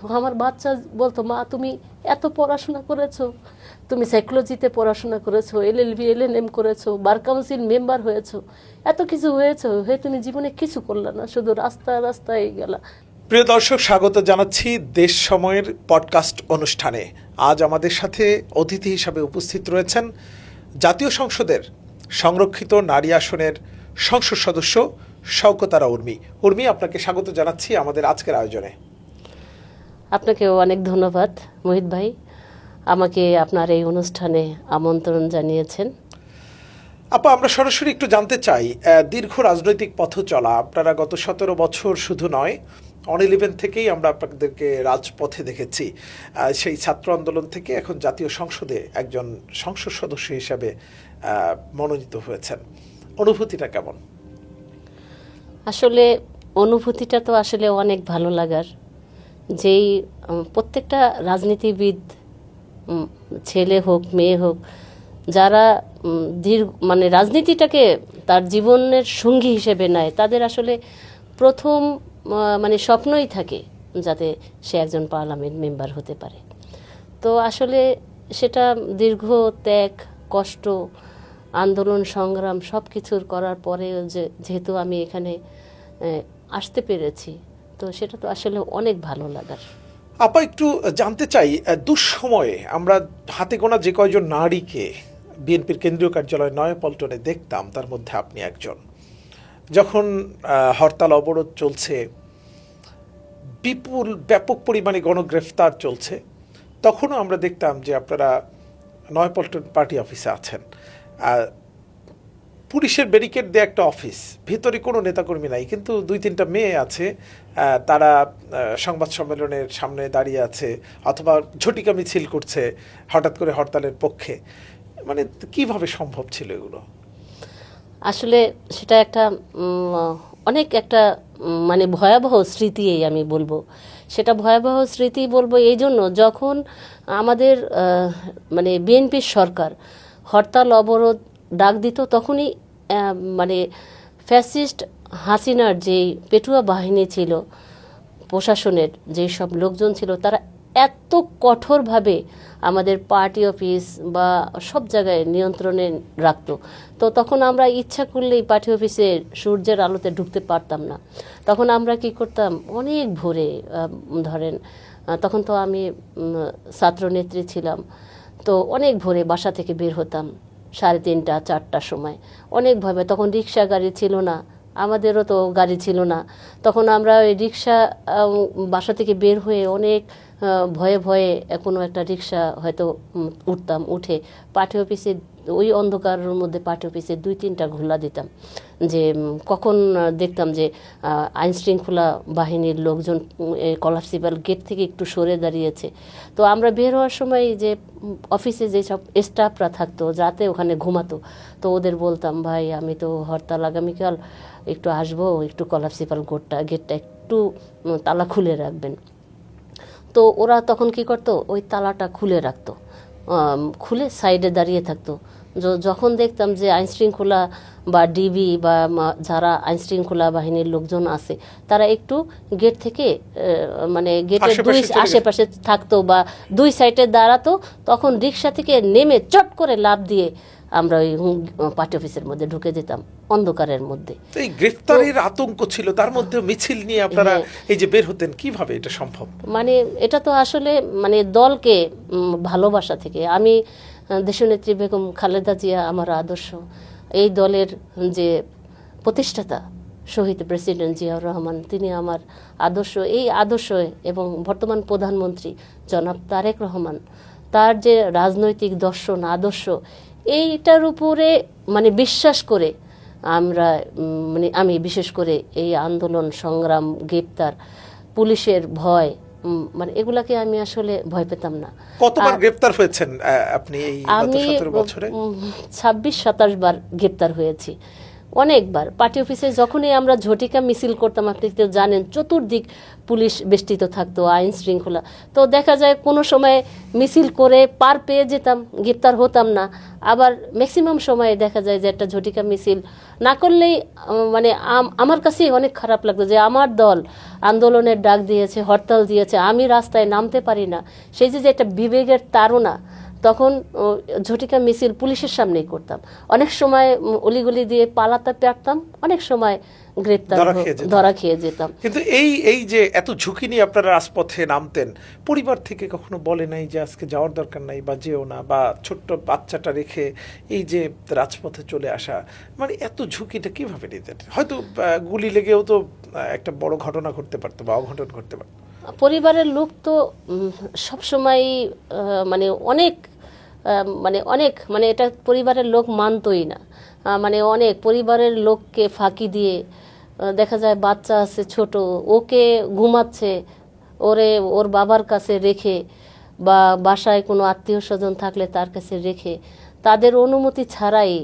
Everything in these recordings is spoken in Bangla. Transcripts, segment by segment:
করতো। আমার বাচ্চা বলতো, মা তুমি এত পড়াশোনা করেছো, তুমি সাইকোলজিতে পড়াশোনা করেছো, LLB LLM করেছো, বার কাউন্সিল মেম্বার হয়েছো, এত কিছু হয়েছো, হয়ে তুমি জীবনে কিছু করলে না, শুধু রাস্তায় রাস্তায় গেলা। প্রিয় দর্শক, স্বাগত জানাচ্ছি দেশ সময়ের পডকাস্ট অনুষ্ঠানে। আজ আমাদের সাথে অতিথি হিসাবে উপস্থিত রয়েছেন জাতীয় সংসদের সংরক্ষিত নারী আসনের সংসদ সদস্য শওকত আরা উর্মি। উর্মি, আপনাকে স্বাগত জানাচ্ছি আমাদের আজকের আয়োজনে। আপনাকেও অনেক ধন্যবাদ মোহিত ভাই, আমাকে আপনার এই অনুষ্ঠানে আমন্ত্রণ জানিয়েছেন। আপা, আমরা সরাসরি একটু জানতে চাই, দীর্ঘ রাজনৈতিক পথ চলা আপনারা গত 17 বছর শুধু নয়, অন-11 থেকেই আমরা আপনাদেরকে রাজপথে দেখেছি। সেই ছাত্র আন্দোলন থেকে এখন জাতীয় সংসদে একজন সংসদ সদস্য হিসাবে মনোনীত হয়েছেন। অনুভূতিটা কেমন? আসলে অনুভূতিটা তো আসলে অনেক ভালো লাগার। যেই প্রত্যেকটা রাজনীতিবিদ, ছেলে হোক মেয়ে হোক, যারা মানে রাজনীতিটাকে তার জীবনের সঙ্গী হিসেবে নেয়, তাদের আসলে প্রথম মানে স্বপ্নই থাকে যাতে সে একজন পার্লামেন্ট মেম্বার হতে পারে। তো আসলে সেটা দীর্ঘ ত্যাগ, কষ্ট, আন্দোলন, সংগ্রাম সব কিছুর করার পরে যেহেতু আমি এখানে আসতে পেরেছি, তো সেটা তো আসলে অনেক ভালো লাগার। আপা, একটু জানতে চাই, দুঃসময়ে আমরা হাতে গোনা যে কয়জন নারীকে বিএনপির কেন্দ্রীয় কার্যালয় নয়াপল্টনে দেখতাম, তার মধ্যে আপনি একজন। যখন হরতাল অবরোধ চলছে, ব্যাপক পরিমাণে গণগ্রেফতার চলছে, তখনও আমরা দেখতাম যে আপনারা নয়াপল্টন পার্টি অফিসে আছেন। পুলিশের ব্যারিকেড দিয়ে একটা অফিস, ভিতরে কোনো নেতাকর্মী নাই, কিন্তু 2-3টা মেয়ে আছে, তারা সংবাদ সম্মেলনের সামনে দাঁড়িয়ে আছে অথবা ঝটিকা মিছিল করছে হঠাৎ করে হরতালের পক্ষে। মানে কিভাবে সম্ভব ছিল এগুলো? আসলে সেটা একটা অনেক একটা মানে ভয়াবহ স্মৃতি আমি বলবো। সেটা ভয়াবহ স্মৃতি বলবো এই জন্য, যখন আমাদের মানে বিএনপির সরকার হরতাল অবরোধ ডাক দিত, তখনই মানে ফ্যাসিস্ট হাসিনার যেই পেটুয়া বাহিনী ছিল, প্রশাসনের যেই সব লোকজন ছিল, তারা এত কঠোরভাবে আমাদের পার্টি অফিস বা সব জায়গায় নিয়ন্ত্রণে রাখতো। তো তখন আমরা ইচ্ছা করলেই পার্টি অফিসে সূর্যের আলোতে ঢুকতে পারতাম না। তখন আমরা কি করতাম, অনেক ভোরে, ধরেন তখন তো আমি ছাত্রনেত্রী ছিলাম, তো অনেক ভোরে বাসা থেকে বের হতাম 3:30 4টার সময়। অনেক ভয়, তখন রিক্সা গাড়ি ছিল না, আমাদেরও তো গাড়ি ছিল না। তখন আমরা ওই রিক্সা বাসা থেকে বের হয়ে অনেক ভয়ে ভয়ে কোনো একটা রিক্সা হয়তো উঠতাম, উঠে পার্টি অফিসে, ওই অন্ধকারের মধ্যে পার্টি অফিসে 2-3টা ঘোলা দিতাম, যে কখন দেখতাম যে আইনশৃঙ্খলা বাহিনীর লোকজন কলাপসিবল গেট থেকে একটু সরে দাঁড়িয়েছে। তো আমরা বের হওয়ার সময় যে অফিসে যেসব স্টাফরা থাকতো, যাতে ওখানে ঘুমাতো, তো ওদের বলতাম, ভাই আমি তো হরতাল আগামীকাল, একটু আসবো, একটু কলাপসিবল গেটটা একটু তালা খুলে রাখবেন। তো ওরা তখন কি করতো, ওই তালাটা খুলে রাখতো, খুলে সাইডে দাঁড়িয়ে থাকতো। যখন দেখতাম যে আইনশৃঙ্খলা বা ডিবি বা যারা আইনশৃঙ্খলা বাহিনীর লোকজন আছে, তারা একটু গেট থেকে মানে গেটের আশেপাশে থাকতো বা 2 সাইডে দাঁড়াতো, তখন রিক্সা থেকে নেমে চট করে লাফ দিয়ে আমরা ওই পার্টি অফিসের মধ্যে ঢুকে যেতাম অন্ধকারের মধ্যে। এই গ্রেফতারের আতঙ্ক ছিল, তার মধ্যে মিছিল নিয়ে আপনারা এই যে বের হতেন, কিভাবে এটা সম্ভব? মানে এটা তো আসলে মানে দলকে ভালোবাসা থেকে। আমি দেশনেত্রী বেগম খালেদা জিয়া আমার আদর্শ, এই দলের যে প্রতিষ্ঠাতা শহীদ প্রেসিডেন্ট জিয়াউর রহমান, তিনি আমার আদর্শ। এই আদর্শ এবং বর্তমান প্রধানমন্ত্রী জনাব তারেক রহমান, তার যে রাজনৈতিক দর্শন, আদর্শ, এইটার উপরে মানে বিশ্বাস করে আমরা মানে আমি বিশেষ করে এই আন্দোলন, সংগ্রাম, গ্রেপ্তার, পুলিশের ভয়, মানে এগুলাকে আমি আসলে ভয় পেতাম না। কতবার গ্রেফতার হয়েছেন আপনি এই গত আমি 17 বছরে? 26-27 বার গ্রেপ্তার হয়েছি। অনেকবার পার্টি অফিসে যখনই আমরা ঝটিকা মিছিল করতাম, আপনি তো জানেন চতুর্দিক পুলিশ বেষ্টিত থাকতো, আইন শৃঙ্খলা। তো দেখা যায় কোনো সময় মিছিল করে পার পেয়ে যেতাম, গ্রেপ্তার হতাম না। আবার ম্যাক্সিমাম সময়ে দেখা যায় যে একটা ঝটিকা মিছিল না করলেই মানে আমার কাছেই অনেক খারাপ লাগতো যে আমার দল আন্দোলনের ডাক দিয়েছে, হরতাল দিয়েছে, আমি রাস্তায় নামতে পারি না। সেই যে একটা বিবেকের তাড়না, তখন ঝটিকা মিছিল পুলিশের সামনেই করতাম। অনেক সময় অলিগলি দিয়ে পালাতে পারতাম, অনেক সময় গ্রেপ্তার ধরা খেয়ে যেতাম। কিন্তু এই যে এত ঝুঁকি নিয়ে আপনারা রাজপথে নামতেন, পরিবার থেকে কখনো বলে নাই যে আজকে যাওয়ার দরকার নাই বা যেও না, বা ছোট্ট বাচ্চাটা রেখে এই যে রাজপথে চলে আসা, মানে এত ঝুঁকিটা কিভাবে নিতেন? হয়তো গুলি লেগেও তো একটা বড় ঘটনা ঘটতে পারতো বা অঘটন ঘটতে পারতো। পরিবারের লোক তো সবসময় মানে অনেক মানে এটা পরিবারের লোক মানতই না। মানে অনেক পরিবারের লোককে ফাঁকি দিয়ে দেখা যায় বাচ্চা আছে ছোট, ওকে ঘুমাচ্ছে ওর বাবার কাছে রেখে, বা বাসায় কোনো আত্মীয় স্বজন থাকলে তার কাছে রেখে, তাদের অনুমতি ছাড়াই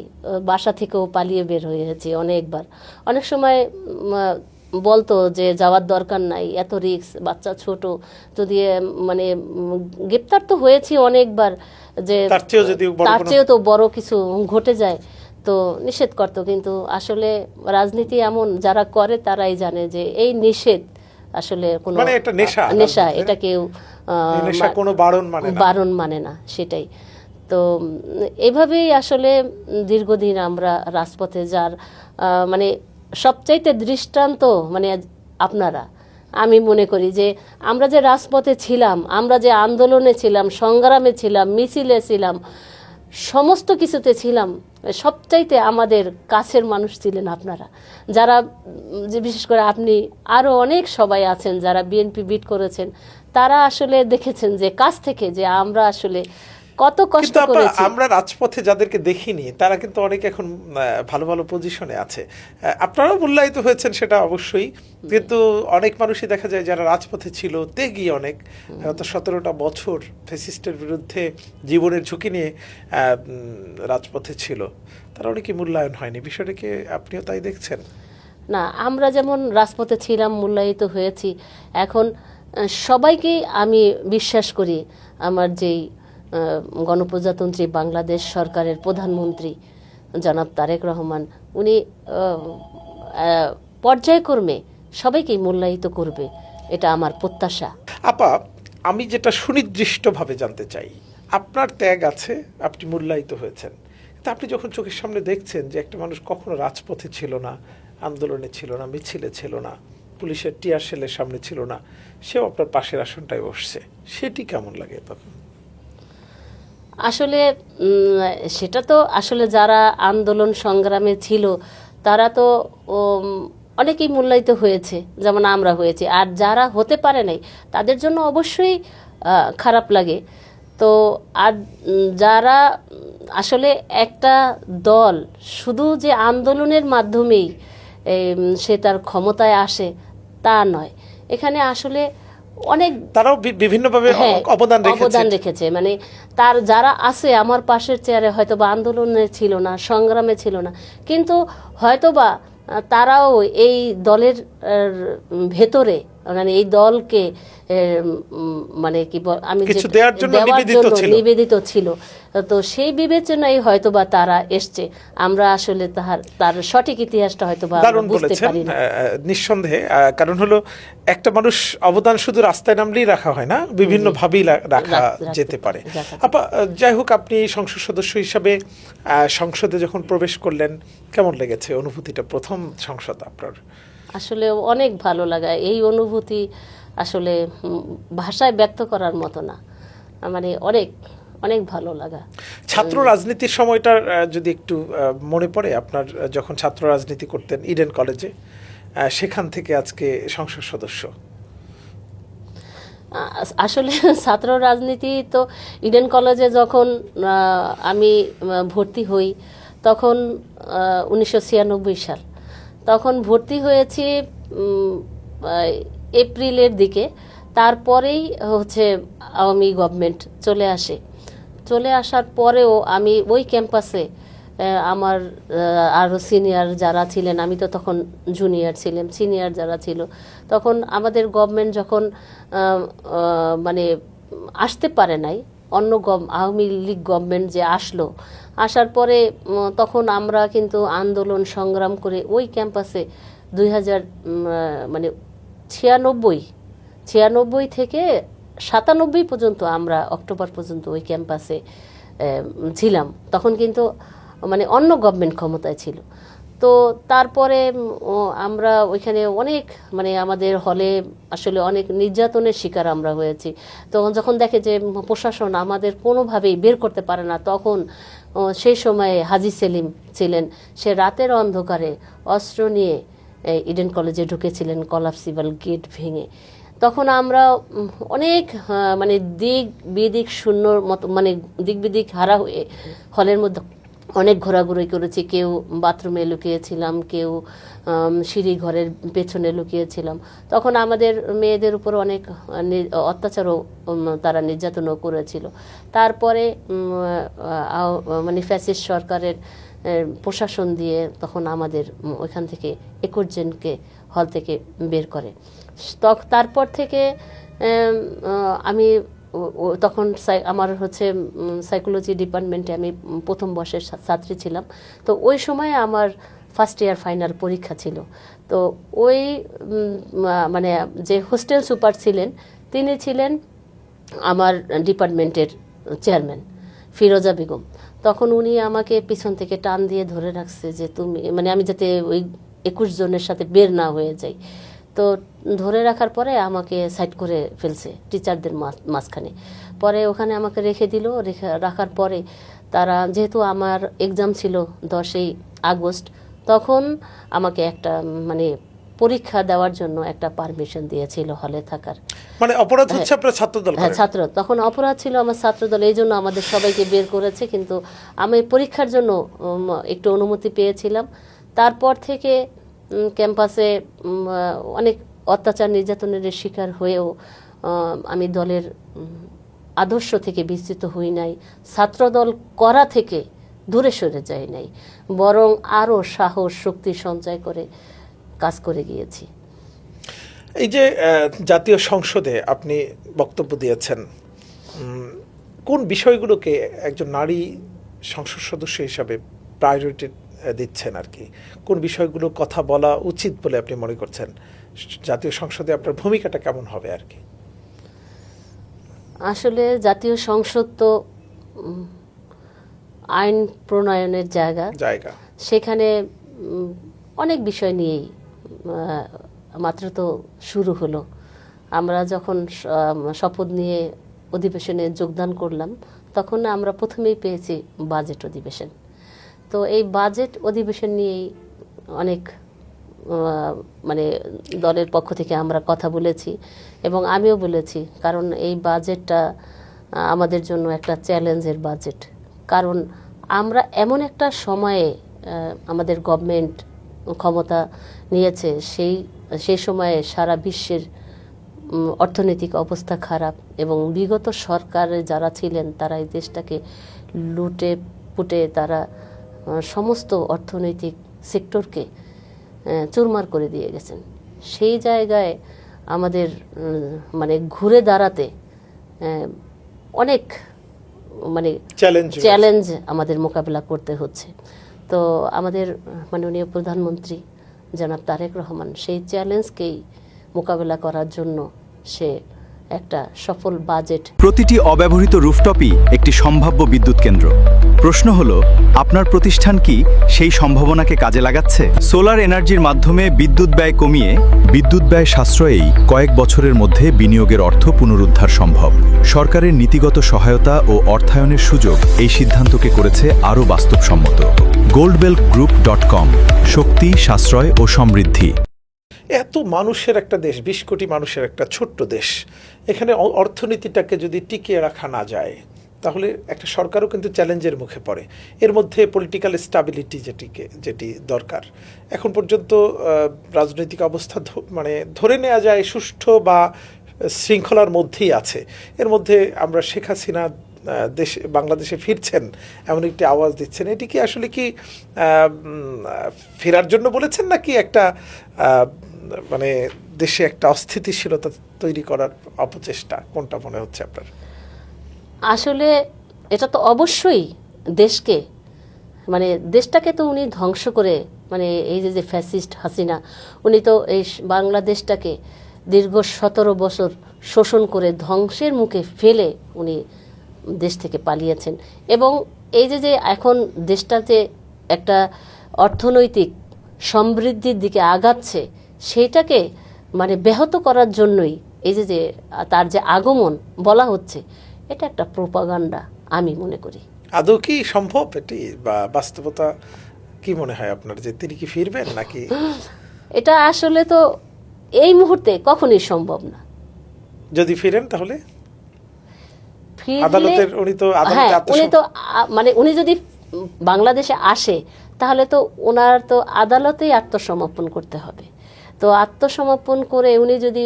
বাসা থেকেও পালিয়ে বের হয়েছে অনেকবার। অনেক সময় বলতো যে যাওয়ার দরকার নাই, এত রিস্ক, বাচ্চা ছোট, যদি মানে গ্রেপ্তার তো হয়েছি অনেকবার, যে তার চেয়েও তো বড় কিছু ঘটে যায়, তো নিষেধ করতো। কিন্তু আসলে রাজনীতি এমন, যারা করে তারাই জানে যে এই নিষেধ আসলে কোনো নেশা, এটা কেউ বারণ মানে না, সেটাই। তো এভাবেই আসলে দীর্ঘদিন আমরা রাজপথে, যার মানে সবচাইতে দৃষ্টান্ত মানে আপনারা, আমি মনে করি যে আমরা যে রাজপথে ছিলাম, আমরা যে আন্দোলনে ছিলাম, সংগ্রামে ছিলাম, মিছিলে ছিলাম, সমস্ত কিছুতে ছিলাম, সবচাইতে আমাদের কাছের মানুষ ছিলেন আপনারা, যারা, যে বিশেষ করে আপনি, আরও অনেক সবাই আছেন যারা বিএনপি বিট করেছেন, তারা আসলে দেখেছেন যে কাছ থেকে যে আমরা আসলে কত কষ্ট করেছি। আমরা রাজপথে যাদেরকে দেখিনি তারা কিন্তু অনেক এখন ভালো ভালো পজিশনে আছে। আপনারাও মূল্যায়িত হয়েছেন সেটা অবশ্যই, কিন্তু অনেক মানুষই দেখা যায় যারা রাজপথে ছিল, ত্যাগী অনেক, গত 17টা বছর ফ্যাসিস্টের বিরুদ্ধে জীবনের ঝুঁকি নিয়ে রাজপথে ছিল, তারা অনেকেই মূল্যায়ন হয়নি। বিষয়টাকে আপনিও তাই দেখছেন? না, আমরা যেমন রাজপথে ছিলাম, মূল্যায়িত হয়েছি, এখন সবাইকেই আমি বিশ্বাস করি আমার যেই গণপ্রজাতন্ত্রী বাংলাদেশ সরকারের প্রধানমন্ত্রী জনাব তারেক রহমান, উনি পর্যায়ক্রমে সবাইকেই মূল্যায়িত করবে, এটা আমার প্রত্যাশা। আপা, আমি যেটা সুনির্দিষ্টভাবে জানতে চাই, আপনার ত্যাগ আছে, আপনি মূল্যায়িত হয়েছেন, কিন্তু আপনি যখন চোখের সামনে দেখছেন যে একটা মানুষ কখনো রাজপথে ছিল না, আন্দোলনে ছিল না, মিছিলে ছিল না, পুলিশের টিয়ার সেলের সামনে ছিল না, সেও আপনার পাশের আসনটায় বসছে, সেটি কেমন লাগে তখন? আসলে সেটা তো আসলে যারা আন্দোলন সংগ্রামে ছিল তারা তো অনেকেই মূল্যায়িত হয়েছে, যেমন আমরা হয়েছি, আর যারা হতে পারে নাই তাদের জন্য অবশ্যই খারাপ লাগে। তো আর যারা আসলে একটা দল শুধু যে আন্দোলনের মাধ্যমেই সে তার ক্ষমতায় আসে তা নয়, এখানে আসলে অনেক তারাও বিভিন্নভাবে অবদান রেখেছে। মানে তার যারা আছে আমার পাশের চেয়ারে হয়তোবা আন্দোলনে ছিল না, সংগ্রামে ছিল না, কিন্তু হয়তোবা তারাও এই দলের ভেতরে, মানে এই দলকে মানে কি আমি দেওয়ার জন্য নিবেদিত ছিল। তো সেই বিবেচনায় হয়তোবা তারা এসছে, আমরা আসলে তার সঠিক ইতিহাসটা হয়তোবা বুঝতে পারি না। নিঃসন্দেহে, কারণ হলো একটা মানুষ অবদান শুধু রাস্তায় নামলেই রাখা হয় না, বিভিন্ন ভাবেই রাখা যেতে পারে। আপা, যাই হোক, আপনি সংসদ সদস্য হিসাবে সংসদে যখন প্রবেশ করলেন, কেমন লেগেছে অনুভূতিটা? প্রথম সংসদ আপনার? আসলে অনেক ভালো লাগা, এই অনুভূতি আসলে ভাষায় ব্যক্ত করার মতো না, মানে অনেক অনেক ভালো লাগা। ছাত্র রাজনীতির সময়টা যদি একটু মনে পড়ে, আপনার যখন ছাত্র রাজনীতি করতেন ইডেন কলেজে, সেখান থেকে আজকে সংসদ সদস্য। আসলে ছাত্র রাজনীতি তো ইডেন কলেজে যখন আমি ভর্তি হই তখন 1996 সাল, তখন ভর্তি হয়েছি এপ্রিলের দিকে। তারপরেই হচ্ছে আওয়ামী গভর্নমেন্ট চলে আসে। চলে আসার পরেও আমি ওই ক্যাম্পাসে আমার আরও সিনিয়র যারা ছিলেন, আমি তো তখন জুনিয়র ছিলাম, সিনিয়র যারা ছিল তখন আমাদের গভর্নমেন্ট যখন মানে আসতে পারে নাই, অন্য আওয়ামী লীগ গভর্নমেন্ট যে আসলো, আসার পরে তখন আমরা কিন্তু আন্দোলন সংগ্রাম করে ওই ক্যাম্পাসে 2000 মানে 96 থেকে 97 পর্যন্ত আমরা অক্টোবর পর্যন্ত ওই ক্যাম্পাসে ছিলাম। তখন কিন্তু মানে অন্য গভর্নমেন্ট ক্ষমতায় ছিল। তো তারপরে আমরা ওইখানে অনেক মানে আমাদের হলে আসলে অনেক নির্যাতনের শিকার আমরা হয়েছি। তখন যখন দেখে যে প্রশাসন আমাদের কোনোভাবেই বের করতে পারে না, তখন সেই সময়ে হাজী সেলিম ছিলেন, সে রাতের অন্ধকারে অস্ত্র নিয়ে ইডেন কলেজে ঢুকেছিলেন কলাপসিবল গেট ভেঙে। তখন আমরা অনেক মানে দিক বিদিক শূন্যর মতো, মানে দিক বিদিক হারা হয়ে হলের মধ্যে অনেক ঘোরাঘুরি করেছি। কেউ বাথরুমে লুকিয়েছিলাম, কেউ সিঁড়ি ঘরের পেছনে লুকিয়েছিলাম। তখন আমাদের মেয়েদের উপর অনেক অত্যাচারও তারা নির্যাতনও করেছিল। তারপরে মানে ফ্যাসিস্ট সরকারের প্রশাসন দিয়ে তখন আমাদের ওইখান থেকে 21 জনকে হল থেকে বের করে। তারপর থেকে আমি তখন আমার হচ্ছে সাইকোলজি ডিপার্টমেন্টে আমি প্রথম বর্ষের ছাত্রী ছিলাম। তো ওই সময়ে আমার ফার্স্ট ইয়ার ফাইনাল পরীক্ষা ছিল। তো ওই মানে যে হোস্টেল সুপার ছিলেন, তিনি ছিলেন আমার ডিপার্টমেন্টের চেয়ারম্যান ফিরোজা বেগম। তখন উনি আমাকে পিছন থেকে টান দিয়ে ধরে রাখছে যে তুমি, মানে আমি যাতে ওই 21 জনের সাথে বের না হয়ে যাই। তো ধরে রাখার পরে আমাকে সাইড করে ফেলছে টিচারদের মাঝখানে। পরে ওখানে আমাকে রেখে দিল। রাখার পরে তারা, যেহেতু আমার এক্সাম ছিল 10ই আগস্ট, তখন আমাকে একটা মানে পরীক্ষা দেওয়ার জন্য একটা পারমিশন দিয়েছিল হলে থাকার। মানে অপরাধ হচ্ছে আপনার ছাত্রদল? হ্যাঁ, ছাত্র, তখন অপরাধ ছিল আমার ছাত্রদল, এই জন্য আমাদের সবাইকে বের করেছে। কিন্তু আমি পরীক্ষার জন্য একটু অনুমতি পেয়েছিলাম। তারপর থেকে ক্যাম্পাসে অনেক অত্যাচার নির্যাতনের শিকার হয়েও আমি দলের আদর্শ থেকে বিচ্যুত হই নাই, ছাত্রদল করা থেকে দূরে সরে যাই নাই, বরং আরও সাহস শক্তি সঞ্চয় করে কাজ করে গিয়েছি। এই যে জাতীয় সংসদে আপনি বক্তব্য দিয়েছেন, কোন বিষয়গুলোকে একজন নারী সংসদ সদস্য হিসাবে প্রায়োরিটি দিচ্ছেন আর কি? কোন বিষয়গুলো কথা বলা উচিত বলে আপনি মনে করছেন? জাতীয় সংসদে আপনার ভূমিকাটা কেমন হবে আর কি? আসলে জাতীয় সংসদ তো আইন প্রণয়নের জায়গা, সেখানে অনেক বিষয় নিয়েই মাত্র তো শুরু হলো। আমরা যখন শপথ নিয়ে অধিবেশনে যোগদান করলাম, তখন আমরা প্রথমেই পেয়েছি বাজেট অধিবেশন। তো এই বাজেট অধিবেশন নিয়েই অনেক মানে দলের পক্ষ থেকে আমরা কথা বলেছি এবং আমিও বলেছি, কারণ এই বাজেটটা আমাদের জন্য একটা চ্যালেঞ্জের বাজেট। কারণ আমরা এমন একটা সময়ে আমাদের গভর্নমেন্ট ক্ষমতা নিয়েছে, সেই সময়ে সারা বিশ্বের অর্থনৈতিক অবস্থা খারাপ এবং বিগত সরকারে যারা ছিলেন তারা এই দেশটাকে লুটে পুটে তারা সমস্ত অর্থনৈতিক সেক্টরকে চুরমার করে দিয়ে গেছেন। সেই জায়গায় আমাদের মানে ঘুরে দাঁড়াতে অনেক মানে চ্যালেঞ্জ আমাদের মোকাবেলা করতে হচ্ছে। তো আমাদের মাননীয় প্রধানমন্ত্রী জনাব তারেক রহমান সেই চ্যালেঞ্জকেই মোকাবেলা করার জন্য সে একটা সফল বাজেট। প্রতিটি অব্যবহৃত রুফটপই একটি সম্ভাব্য বিদ্যুৎ কেন্দ্র। প্রশ্ন হলো, আপনার প্রতিষ্ঠান কি সেই সম্ভাবনাকে কাজে লাগাচ্ছে? সোলার এনার্জির মাধ্যমে বিদ্যুৎ ব্যয় কমিয়ে বিদ্যুৎ ব্যয় সাশ্রয়েই কয়েক বছরের মধ্যে বিনিয়োগের অর্থ পুনরুদ্ধার সম্ভব। সরকারের নীতিগত সহায়তা ও অর্থায়নের সুযোগ এই সিদ্ধান্তকে করেছে আরও বাস্তবসম্মত। goldbellgroup.com, শক্তি, সাশ্রয় ও সমৃদ্ধি। এত মানুষের একটা দেশ, 20 কোটি মানুষের একটা ছোট্ট দেশ, এখানে অর্থনীতিটাকে যদি টিকিয়ে রাখা না যায় তাহলে একটা সরকারও কিন্তু চ্যালেঞ্জের মুখে পড়ে। এর মধ্যে পলিটিক্যাল স্টাবিলিটি যেটি দরকার। এখন পর্যন্ত রাজনৈতিক অবস্থা মানে ধরে নেওয়া যায় সুষ্ঠু বা শৃঙ্খলার মধ্যেই আছে। এর মধ্যে আমরা শেখ হাসিনা বাংলাদেশে ফিরছেন, এমন একটি আওয়াজ দিচ্ছেন, এটি কি আসলে কি ফেরার জন্য বলেছেন নাকি একটা মানে দেশে একটা অস্থিতিশীলতা তৈরি করার অপচেষ্টা, কোনটা মনে হচ্ছে আপনার? আসলে এটা তো অবশ্যই দেশকে, মানে দেশটাকে তো উনি ধ্বংস করে, মানে এই যে ফ্যাসিস্ট হাসিনা, উনি তো এই বাংলাদেশটাকে দীর্ঘ 17 বছর শোষণ করে ধ্বংসের মুখে ফেলে উনি দেশ থেকে পালিয়েছেন। এবং এই যে এখন দেশটা যে একটা অর্থনৈতিক সমৃদ্ধির দিকে আগাচ্ছে, সেইটাকে মানে ব্যাহত করার জন্যই এই যে তার যে আগমন বলা হচ্ছে, এটা একটা প্রোপাগান্ডা আমি মনে করি। আদৌ কি সম্ভব এটি, বা বাস্তবতা কি মনে হয় আপনার, যে তিনি কি ফিরবেন নাকি? এটা আসলে তো এই মুহূর্তে কখনোই সম্ভব না। যদি ফিরেন তাহলে ফিরলে আদালতের, উনি তো হ্যাঁ, আদালতে উনি তো মানে উনি যদি বাংলাদেশে আসে, তাহলে তো ওনার তো আদালতেই আত্মসমর্পণ করতে হবে। তো আত্মসমর্পণ করে উনি যদি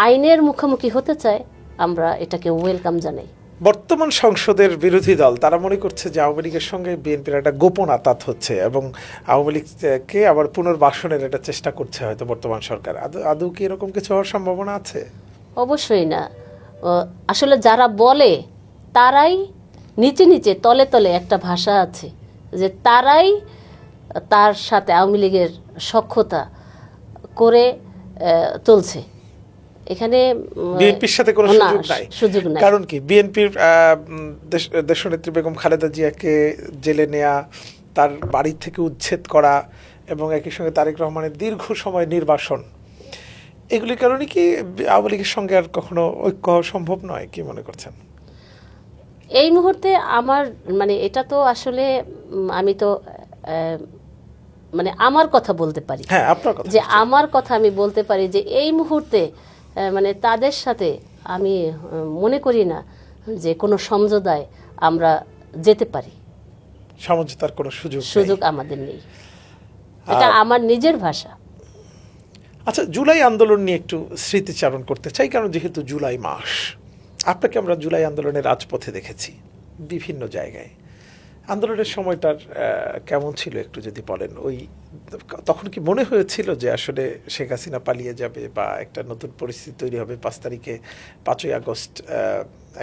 আইনের মুখোমুখি হতে চায়, আমরা এটাকে ওয়েলকাম জানাই। বর্তমান সংসদের বিরোধী দল তারা মনে করছে যে আওয়ামী লীগের সঙ্গে বিএনপির একটা গোপন আতাত হচ্ছে এবং আওয়ামী লীগকে আবার পুনর্বাসনের একটা চেষ্টা করছে হয়তো বর্তমান সরকার। আদৌ কি এরকম কিছু হওয়ার সম্ভাবনা আছে? অবশ্যই না। আসলে যারা বলে তারাই নিচে নিচে তলে তলে একটা ভাষা আছে যে তারাই তার সাথে আওয়ামী লীগের সখ্যতা করে চলছে। এখানে বিএনপির সাথে কোনো সুযোগ নাই। কারণ কি, বিএনপির দেশনেত্রী বেগম খালেদা জিয়াকে জেলে নেয়া, তার বাড়ি থেকে উচ্ছেদ করা এবং একই সঙ্গে তারেক রহমানের দীর্ঘ সময় নির্বাসন, এগুলির কারণে কি আওয়ামী লীগের সঙ্গে আর কখনো ঐক্য হওয়া সম্ভব নয়? কি মনে করছেন? এই মুহূর্তে আমার মানে এটা তো আসলে আমি তো মানে আমার কথা বলতে পারি। হ্যাঁ, আপনার কথা। যে আমার কথা আমি বলতে পারি যে এই মুহূর্তে মানে তাদের সাথে আমি মনে করি না যে কোনো সমঝোতায় আমরা যেতে পারি। সমঝোতার কোনো সুযোগ আমাদের নেই, এটা আমার নিজের ভাষা। আচ্ছা, জুলাই আন্দোলন নিয়ে একটু স্মৃতিচারণ করতে চাই, কারণ যেহেতু জুলাই মাস, আপনাকে আমরা জুলাই আন্দোলনের রাজপথে দেখেছি বিভিন্ন জায়গায়। আন্দোলনের সময়টার কেমন ছিল একটু যদি বলেন। তখন কি মনে হয়েছিল যে আসলে শেখ হাসিনা পালিয়ে যাবে বা একটা নতুন পরিস্থিতি তৈরি হবে, 5 তারিখে 5ই আগস্ট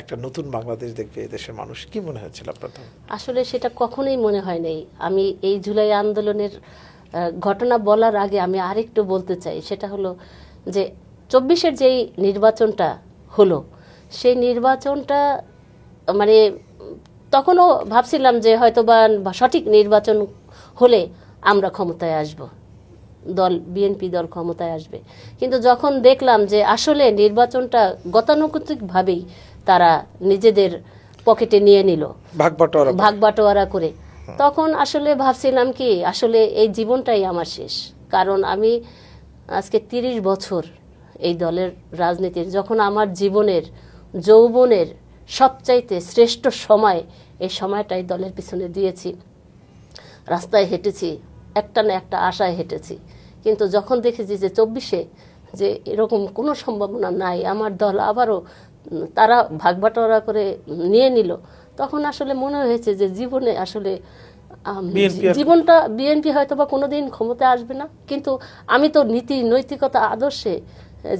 একটা নতুন বাংলাদেশ দেখবে দেশের মানুষ? কি মনে হয়েছিল আপনার? আসলে সেটা কখনোই মনে হয় নাই। আমি এই জুলাই আন্দোলনের ঘটনা বলার আগে আমি আরেকটু বলতে চাই, সেটা হলো যে 24-এর যেই নির্বাচনটা হলো, সেই নির্বাচনটা মানে তখনও ভাবছিলাম যে হয়তো বা সঠিক নির্বাচন হলে আমরা ক্ষমতায় আসব, বিএনপি দল ক্ষমতায় আসবে। কিন্তু যখন দেখলাম যে আসলে নির্বাচনটা গতানুগতিকভাবেই তারা নিজেদের পকেটে নিয়ে নিল, ভাগ বাটোয়ারা করে, তখন আসলে ভাবছিলাম কি আসলে এই জীবনটাই আমার শেষ। কারণ আমি আজকে 30 বছর এই দলের রাজনীতির, যখন আমার জীবনের যৌবনের সবচাইতে শ্রেষ্ঠ সময়, এই সময়টাই দলের পিছনে দিয়েছি, রাস্তায় হেঁটেছি, একটা না একটা আশায় হেঁটেছি। কিন্তু যখন দেখেছি যে 24-এ যে এরকম কোনো সম্ভাবনা নাই, আমার দল আবারও তারা ভাগবাটোয়ারা করে নিয়ে নিল, তখন আসলে মনে হয়েছে যে জীবনে আসলে জীবনটা বিএনপি হয়তো বা কোনোদিন ক্ষমতায় আসবে না, কিন্তু আমি তো নীতি নৈতিকতা আদর্শে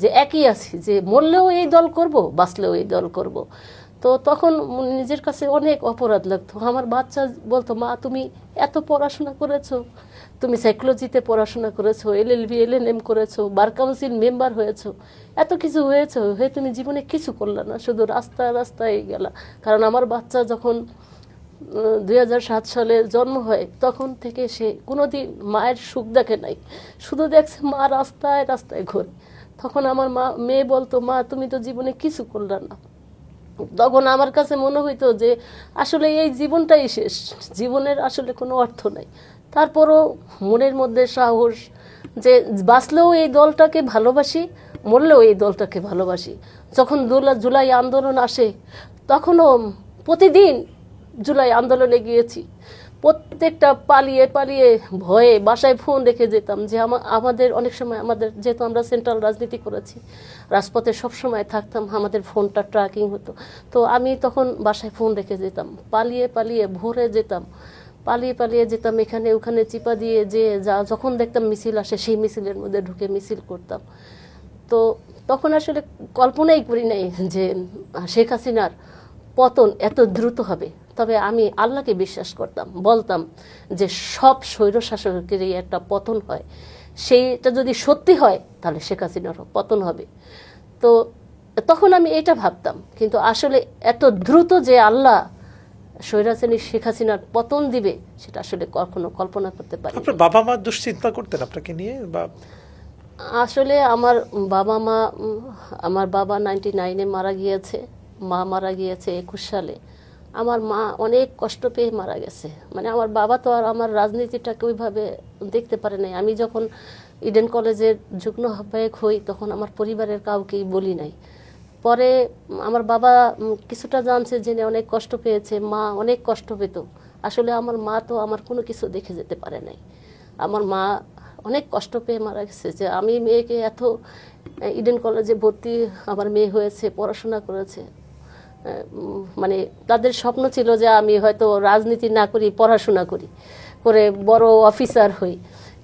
যে একই আছি, যে মরলেও এই দল করব, বাঁচলেও এই দল করব। তো তখন নিজের কাছে অনেক অপরাধ লাগতো। আমার বাচ্চা বলতো, মা তুমি এত পড়াশোনা করেছো, তুমি সাইকোলজিতে পড়াশোনা করেছো, LLB LNM করেছো, বার কাউন্সিল মেম্বার হয়েছো, এত কিছু হয়েছো, হয়ে তুমি জীবনে কিছু করলে না, শুধু রাস্তায় রাস্তায় গেলা। কারণ আমার বাচ্চা যখন 2007 সালে জন্ম হয়, তখন থেকে সে কোনোদিন মায়ের সুখ দেখে নাই, শুধু দেখছে মা রাস্তায় রাস্তায় ঘোরে। তখন আমার মেয়ে বলতো, মা তুমি তো জীবনে কিছু করলে না। তখন আমার কাছে মনে হইতো যে আসলে এই জীবনটাই শেষ, জীবনের আসলে কোনো অর্থ নাই। তারপরও মনের মধ্যে সাহস যে বাঁচলেও এই দলটাকে ভালোবাসি, মরলেও এই দলটাকে ভালোবাসি। যখন জুলাই আন্দোলন আসে, তখনও প্রতিদিন জুলাই আন্দোলনে গিয়েছি, প্রত্যেকটা পালিয়ে পালিয়ে ভয়ে বাসায় ফোন রেখে যেতাম, যে আমাদের অনেক সময় আমাদের, যেহেতু আমরা সেন্ট্রাল রাজনীতি করেছি, রাজপথে সব সময় থাকতাম, আমাদের ফোনটা ট্র্যাকিং হতো। তো আমি তখন বাসায় ফোন রেখে যেতাম, পালিয়ে পালিয়ে ভোরে যেতাম, পালিয়ে পালিয়ে যেতাম, এখানে ওখানে চিপা দিয়ে, যে যখন দেখতাম মিছিল আসে সেই মিছিলের মধ্যে ঢুকে মিছিল করতাম। তো তখন আসলে কল্পনাই করি নাই যে শেখ হাসিনার পতন এত দ্রুত হবে। তবে আমি আল্লাহকে বিশ্বাস করতাম, বলতাম যে সব স্বৈরশাসকেরই একটা পতন হয়, সেইটা যদি সত্যি হয় তাহলে শেখ হাসিনারও পতন হবে। তো তখন আমি এটা ভাবতাম, কিন্তু আসলে এত দ্রুত যে আল্লাহ স্বৈরাচারী শেখ হাসিনার পতন দিবে, সেটা আসলে কখনো কল্পনা করতে পারি। আপনার বাবা মা দুশ্চিন্তা করতেন আপনাকে নিয়ে? বা আসলে আমার বাবা মা, আমার বাবা 99-এ মারা গিয়েছে, মা মারা গিয়েছে 21 সালে। আমার মা অনেক কষ্ট পেয়ে মারা গেছে। মানে আমার বাবা তো আর আমার রাজনীতিটাকে ওইভাবে দেখতে পারে নাই। আমি যখন ইডেন কলেজের যুগ্ম আহ্বায়ক হই, তখন আমার পরিবারের কাউকেই বলি নাই। পরে আমার বাবা কিছুটা জানছে, জেনে অনেক কষ্ট পেয়েছে, মা অনেক কষ্ট পেত। আসলে আমার মা তো আমার কোনো কিছু দেখে যেতে পারে নাই। আমার মা অনেক কষ্ট পেয়ে মারা গেছে, যে আমি মেয়েকে এত ইডেন কলেজে ভর্তি, আমার মেয়ে হয়েছে, পড়াশোনা করেছে, মানে তাদের স্বপ্ন ছিল যে আমি হয়তো রাজনীতি না করি, পড়াশোনা করি, করে বড় অফিসার হই।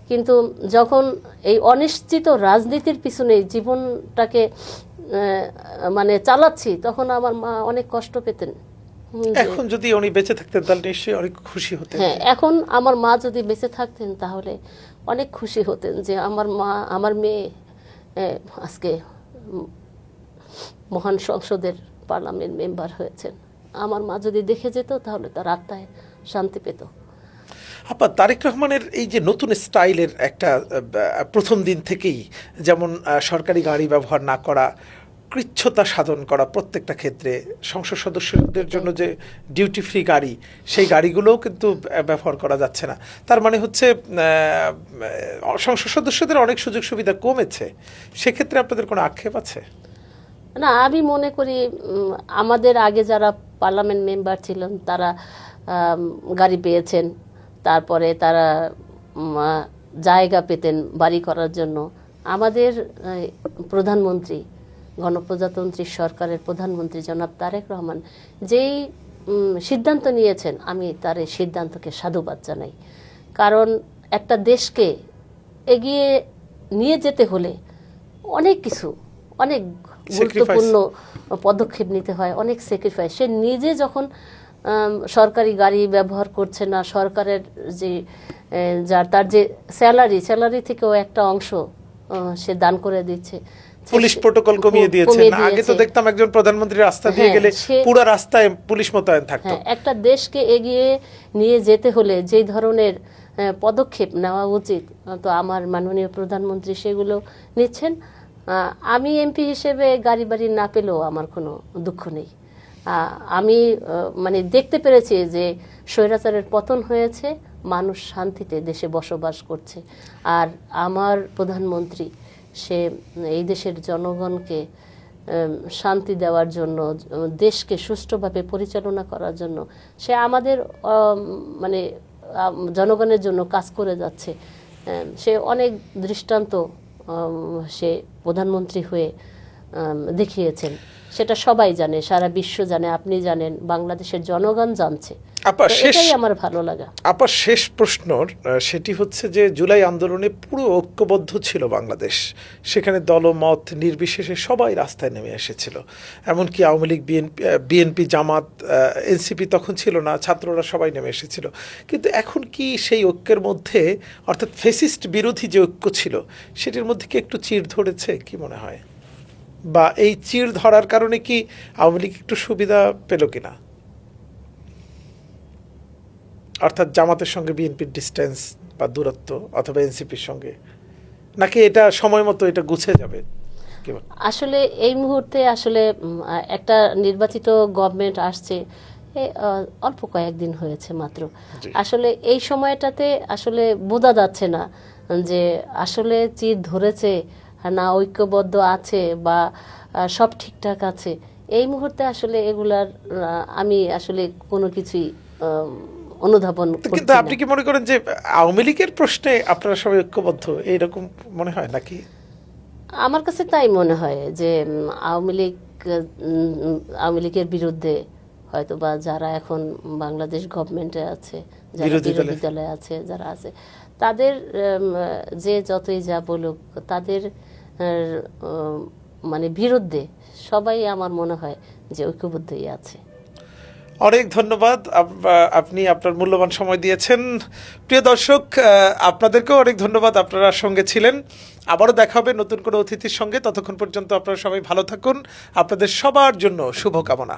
কিন্তু যখন এই অনিশ্চিত রাজনীতির পিছনে জীবনটাকে মানে চালাচ্ছি, তখন আমার মা অনেক কষ্ট পেতেন। এখন যদি উনি বেঁচে থাকতেন তাহলে নিশ্চয়ই অনেক খুশি হতেন। হ্যাঁ, এখন আমার মা যদি বেঁচে থাকতেন তাহলে অনেক খুশি হতেন যে আমার মা, আমার মেয়ে আজকে মহান সংসদের পার্লামেন্ট মেম্বার হয়েছেন। আমার মা যদি দেখে যেত তাহলে তার আত্মায় শান্তি পেত। আপা, তারেক রহমানের এই যে নতুন স্টাইলের একটা প্রথম দিন থেকেই, যেমন সরকারি গাড়ি ব্যবহার না করা, কৃচ্ছতা সাধন করা প্রত্যেকটা ক্ষেত্রে, সংসদ সদস্যদের জন্য যে ডিউটি ফ্রি গাড়ি, সেই গাড়িগুলোও কিন্তু ব্যবহার করা যাচ্ছে না। তার মানে হচ্ছে সংসদ সদস্যদের অনেক সুযোগ সুবিধা কমেছে। সেক্ষেত্রে আপনাদের কোনো আক্ষেপ আছে? না, আমি মনে করি আমাদের আগে যারা পার্লামেন্ট মেম্বার ছিলেন তারা গাড়ি পেয়েছেন, তারপরে তারা জায়গা পেতেন বাড়ি করার জন্য। আমাদের প্রধানমন্ত্রী, গণপ্রজাতন্ত্রী সরকারের প্রধানমন্ত্রী জনাব তারেক রহমান যেই সিদ্ধান্ত নিয়েছেন, আমি তার এই সিদ্ধান্তকে সাধুবাদ জানাই। কারণ একটা দেশকে এগিয়ে নিয়ে যেতে হলে অনেক কিছু, অনেক গুরুত্বপূর্ণ পদক্ষেপ নিতে হয়, অনেক স্যাক্রিফাইস। সে নিজে যখন সরকারি গাড়ি ব্যবহার করছে না, সরকারের যে তার যে স্যালারি থেকেও একটা অংশ সে দান করে দিচ্ছে, পুলিশ প্রোটোকল কমিয়ে দিয়েছেন। আগে তো দেখতাম একজন প্রধানমন্ত্রী রাস্তা দিয়ে গেলে পুরো রাস্তায় পুলিশ মোতায়েন থাকতো। একটা দেশকে এগিয়ে নিয়ে যেতে হলে যে ধরনের পদক্ষেপ নেওয়া উচিত, তো আমার মাননীয় প্রধানমন্ত্রী সেগুলো নিচ্ছেন। আমি এমপি হিসেবে গাড়ি বাড়ি না পেলেও আমার কোনো দুঃখ নেই। আমি মানে দেখতে পেরেছি যে স্বৈরাচারের পতন হয়েছে, মানুষ শান্তিতে দেশে বসবাস করছে। আর আমার প্রধানমন্ত্রী সে এই দেশের জনগণকে শান্তি দেওয়ার জন্য, দেশকে সুষ্ঠুভাবে পরিচালনা করার জন্য সে আমাদের মানে জনগণের জন্য কাজ করে যাচ্ছে। সে অনেক দৃষ্টান্ত সে প্রধানমন্ত্রী হয়ে দেখিয়েছেন, সেটা সবাই জানে, সারা বিশ্ব জানে, আপনি জানেন, বাংলাদেশের জনগণ জানছে। এটাই আমার ভালো লাগা। আপা, শেষ প্রশ্ন সেটি হচ্ছে যে জুলাই আন্দোলনে পুরো ঐক্যবদ্ধ ছিল বাংলাদেশ। সেখানে দলমত নির্বিশেষে সবাই রাস্তায় নেমে এসেছিল, এমনকি আওয়ামী লীগ, বিএনপি, জামাত, এনসিপি তখন ছিল না, ছাত্ররা সবাই নেমে এসেছিল। কিন্তু এখন কি সেই ঐক্যের মধ্যে, অর্থাৎ ফ্যাসিস্ট বিরোধী যে ঐক্য ছিল সেটির মধ্যে কি একটু চিড় ধরেছে কি মনে হয়? বা এই চিড় ধরার কারণে কি আওয়ামী লীগ একটু সুবিধা পেল কিনা? অর্থাৎ জামাতের সঙ্গে বিএনপির ডিস্টেন্স বা দূরত্ব, অথবা এনসিপির সঙ্গে, নাকি এটা সময় মতো এটা গুছে যাবে? আসলে এই মুহূর্তে আসলে একটা নির্বাচিত গভর্নমেন্ট আসছে, অল্প কয়েকদিন হয়েছে মাত্র। আসলে এই সময়টাতে আসলে বোঝা যাচ্ছে না যে আসলে চির ধরেছে না, ঐক্যবদ্ধ আছে বা সব ঠিকঠাক আছে। এই মুহূর্তে আসলে এগুলার আমি আসলে কোনো কিছুই অনুধাবন তো করছি কিন্তু না। আপনি কি মনে করেন যে আওয়ামী লীগের প্রশ্নে আপনারা সবাই ঐক্যবদ্ধ, এইরকম মনে হয় নাকি? আমার কাছে তাই মনে হয় যে আওয়ামী লীগের বিরুদ্ধে হয়তো বা যারা এখন বাংলাদেশ গভর্নমেন্টে আছে, যারা বিরোধী দলে। বিরোধী দলে আছে, যারা আছে, তাদের যে যতই যা বলুক, তাদের মানে বিরুদ্ধে সবাই আমার মনে হয় যে ঐক্যবদ্ধই আছে। অনেক ধন্যবাদ, আপনি আপনার মূল্যবান সময় দিয়েছেন। প্রিয় দর্শক, আপনাদেরকেও অনেক ধন্যবাদ, আপনারা সঙ্গে ছিলেন। আবারও দেখা হবে নতুন কোনো অতিথির সঙ্গে। ততক্ষণ পর্যন্ত আপনারা সবাই ভালো থাকুন। আপনাদের সবার জন্য শুভকামনা।